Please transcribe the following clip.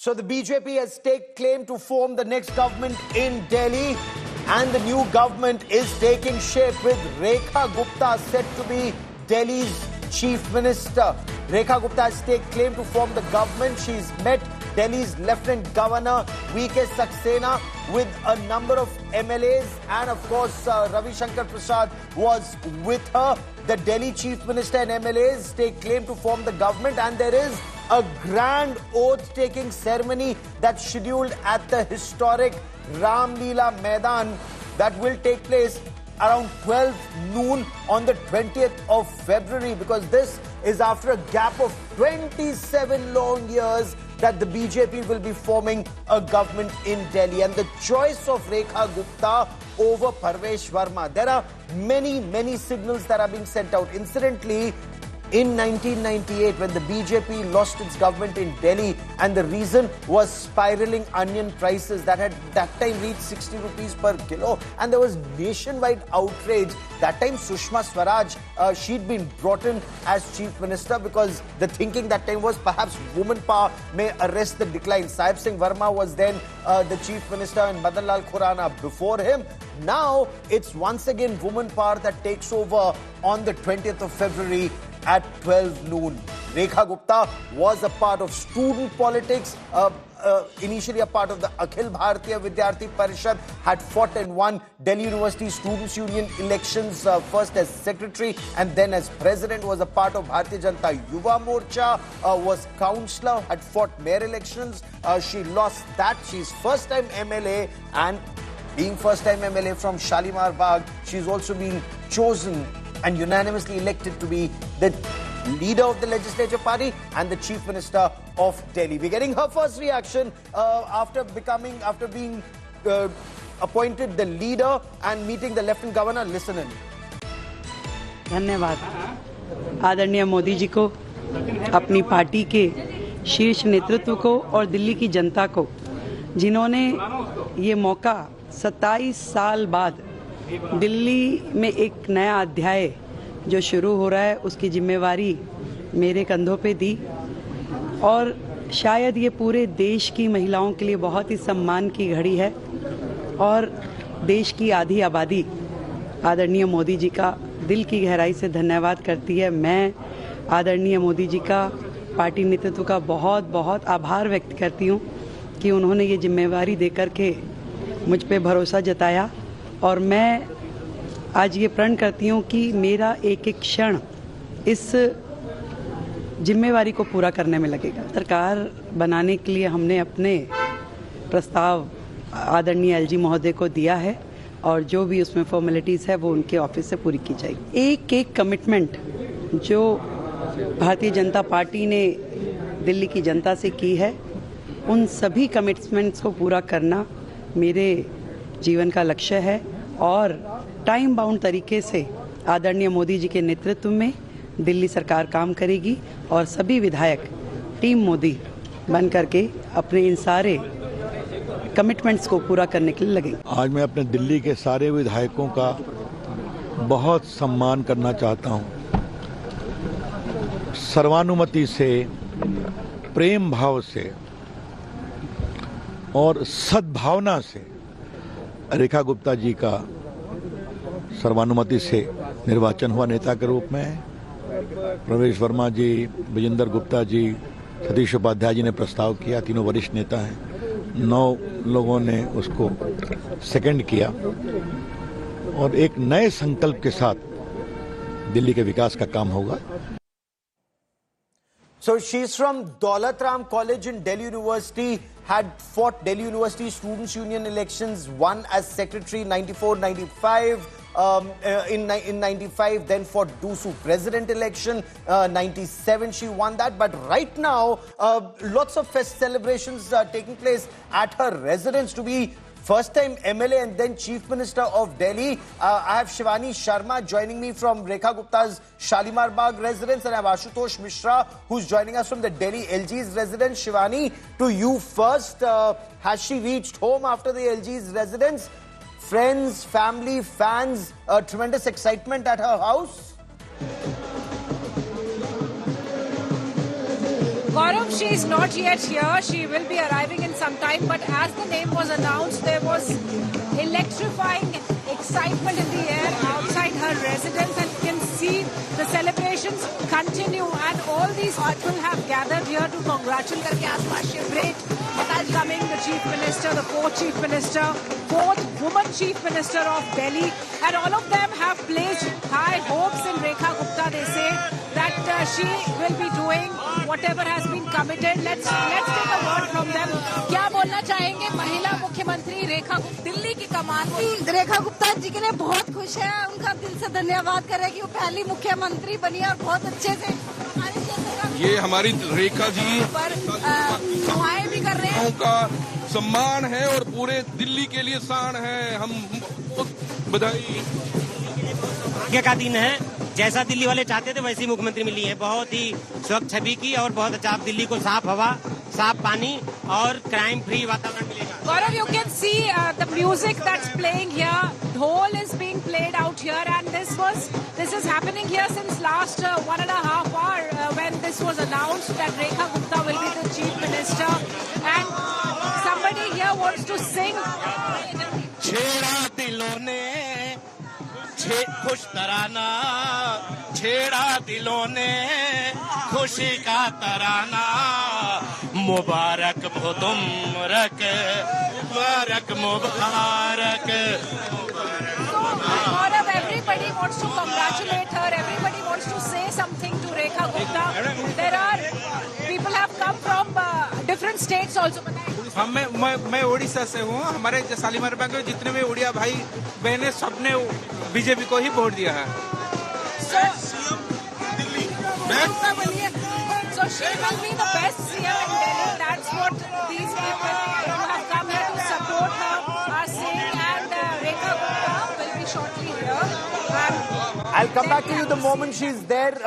So the BJP has taken claim to form the next government in Delhi, and the new government is taking shape with Rekha Gupta set to be Delhi's chief minister. Rekha Gupta has taken claim to form the government. She's met Delhi's Lieutenant Governor V.K. Saxena with a number of MLAs, and of course Ravi Shankar Prasad was with her. The Delhi chief minister and MLAs take claim to form the government, and there is a grand oath-taking ceremony that's scheduled at the historic Ram Leela Maidan that will take place around 12 noon on the 20th of February, because this is after a gap of 27 long years that the BJP will be forming a government in Delhi. And the choice of Rekha Gupta over Parvesh Verma, there are many signals that are being sent out. Incidentally, in 1998, when the BJP lost its government in Delhi, and the reason was spiraling onion prices that had that time reached 60 rupees per kilo, and there was nationwide outrage. That time Sushma Swaraj, she'd been brought in as chief minister because the thinking that time was perhaps woman power may arrest the decline. Sahib Singh Verma was then the chief minister, and Madan Lal Khurana before him. Now it's once again woman power that takes over on the 20th of February at 12 noon. Rekha Gupta was a part of student politics, initially a part of the Akhil Bharatiya Vidyarthi Parishad, had fought and won Delhi University Students' Union elections, first as secretary and then as president, was a part of Bharatiya Janata Yuva Morcha, was councillor, had fought mayor elections. She lost that. She's first-time MLA, and being first-time MLA from Shalimar Bagh, she's also been chosen and unanimously elected to be the leader of the legislature party and the chief minister of Delhi. We're getting her first reaction after being appointed the leader and meeting the Lieutenant Governor. Listen in. धन्यवाद आदरणीय मोदी जी को, अपनी party के शीर्ष नेतृत्व को और दिल्ली की जनता को, जिन्होंने ये मौका 27 साल बाद दिल्ली में एक नया अध्याय जो शुरू हो रहा है उसकी जिम्मेवारी मेरे कंधों पे दी। और शायद ये पूरे देश की महिलाओं के लिए बहुत ही सम्मान की घड़ी है, और देश की आधी आबादी आदरणीय मोदी जी का दिल की गहराई से धन्यवाद करती है। मैं आदरणीय मोदी जी का, पार्टी नेतृत्व का बहुत बहुत आभार व्यक्त करती हूँ कि उन्होंने ये जिम्मेवारी देकर के मुझ पे भरोसा जताया, और मैं आज ये प्रण करती हूँ कि मेरा एक एक क्षण इस जिम्मेवारी को पूरा करने में लगेगा। सरकार बनाने के लिए हमने अपने प्रस्ताव आदरणीय एलजी महोदय को दिया है, और जो भी उसमें फॉर्मेलिटीज़ है वो उनके ऑफिस से पूरी की जाएगी। एक एक कमिटमेंट जो भारतीय जनता पार्टी ने दिल्ली की जनता से की है, उन सभी कमिटमेंट्स को पूरा करना मेरे जीवन का लक्ष्य है, और टाइम बाउंड तरीके से आदरणीय मोदी जी के नेतृत्व में दिल्ली सरकार काम करेगी, और सभी विधायक टीम मोदी बन करके अपने इन सारे कमिटमेंट्स को पूरा करने के लिए लगेंगे। आज मैं अपने दिल्ली के सारे विधायकों का बहुत सम्मान करना चाहता हूं। सर्वानुमति से, प्रेम भाव से और सद्भावना से रेखा गुप्ता जी का सर्वानुमति से निर्वाचन हुआ नेता के रूप में। प्रवेश वर्मा जी, विजेंद्र गुप्ता जी, सतीश उपाध्याय जी ने प्रस्ताव किया, तीनों वरिष्ठ नेता हैं। 9 लोगों ने उसको सेकंड किया, और एक नए संकल्प के साथ दिल्ली के विकास का काम होगा। So she's from Daulat Ram College in Delhi University, had fought Delhi University Students' Union elections, won as secretary 94-95, in 95, then fought DUSU president election, 97 she won that. But right now, lots of fest celebrations are taking place at her residence to be first-time MLA and then Chief Minister of Delhi. I have Shivani Sharma joining me from Rekha Gupta's Shalimar Bagh residence, and I have Ashutosh Mishra who's joining us from the Delhi LG's residence. Shivani, to you first. Has she reached home after the LG's residence? Friends, family, fans, tremendous excitement at her house? Gaurav, she is not yet here. She will be arriving in some time. But as the name was announced, there was electrifying excitement in the air outside her residence, and you can see the celebrations continue. And all these people have gathered here to congratulate Asma Shivre becoming the Chief Minister, the fourth Chief Minister, fourth woman Chief Minister of Delhi. And all of them have placed high hopes in Rekha Gupta. They say that she will be doing whatever has been committed. Let's take a word from them. क्या बोलना चाहेंगे महिला मुख्यमंत्री रेखा गुप्ता? दिल्ली की कमान रेखा गुप्ता जी के लिए बहुत खुश है, उनका दिल से धन्यवाद करें कि वो पहली मुख्यमंत्री बनी और बहुत अच्छे से ये हमारी रेखा जी पर दुआएं भी कर रहे हैं। का सम्मान है और पूरे दिल्ली के लिए शान है। हम बधाई। भाग्य का दिन है, जैसा दिल्ली वाले चाहते थे वैसी मुख्यमंत्री मिली है। बहुत ही स्वच्छ छवि की और बहुत अच्छा, आप दिल्ली को साफ हवा, साफ पानी और क्राइम फ्री वातावरण मिलेगा। Gaurav, you can see the music that's playing here. Dhol is being played out here, and this is happening here since last 1.5 hour when this was announced that Rekha Gupta will be the Chief Minister. And somebody here wants to sing. छेड़ा दिलों ने खुश तराना, छेड़ा दिलों ने खुशी का तराना, मुबारक हो तुम मुबारक मुबारक। Gaurav, everybody wants to congratulate her. Everybody wants to say something to Rekha Gupta. There are people have come from different states also. मैं उड़ीसा से हूँ। हमारे शालीमार बाग में जितने भी उड़िया भाई बहने सबने बीजेपी को ही वोट दिया है। So she will be the best CM in Delhi. That's what these people who have come here to support her are saying. And Rekha Gupta will be shortly here. I'll come back to you the moment she's there.